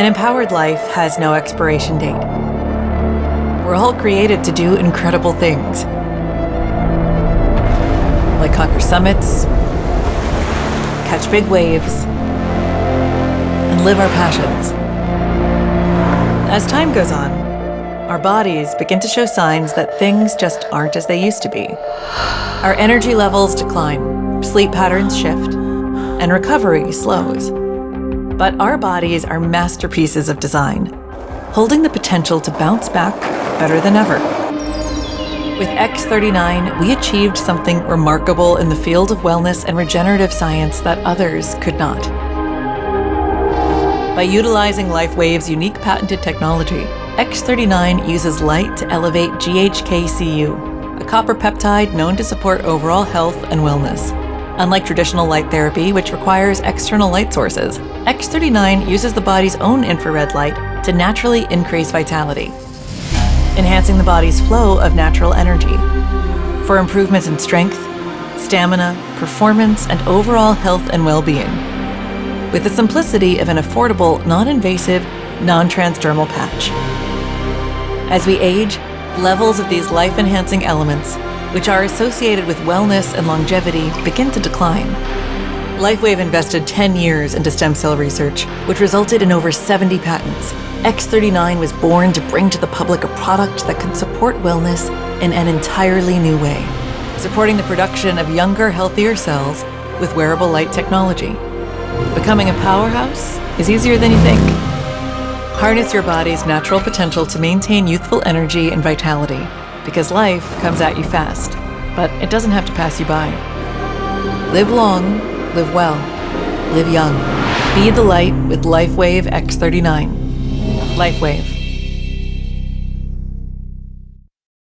An empowered life has no expiration date. We're all created to do incredible things, like conquer summits, catch big waves, and live our passions. As time goes on, our bodies begin to show signs that things just aren't as they used to be. Our energy levels decline, sleep patterns shift, and recovery slows. But our bodies are masterpieces of design, holding the potential to bounce back better than ever. With X39, we achieved something remarkable in the field of wellness and regenerative science that others could not. By utilizing Lifewave's unique patented technology, X39 uses light to elevate GHK-Cu, a copper peptide known to support overall health and wellness. Unlike traditional light therapy, which requires external light sources, X39 uses the body's own infrared light to naturally increase vitality, enhancing the body's flow of natural energy for improvements in strength, stamina, performance, and overall health and well-being, with the simplicity of an affordable, non-invasive, non-transdermal patch. As we age, levels of these life-enhancing elements, which are associated with wellness and longevity, begin to decline. Lifewave invested 10 years into stem cell research, which resulted in over 70 patents. X39 was born to bring to the public a product that can support wellness in an entirely new way, supporting the production of younger, healthier cells with wearable light technology. Becoming a powerhouse is easier than you think. Harness your body's natural potential to maintain youthful energy and vitality, because life comes at you fast, but it doesn't have to pass you by. Live long, live well, live young. Be the light with Lifewave X39. Lifewave.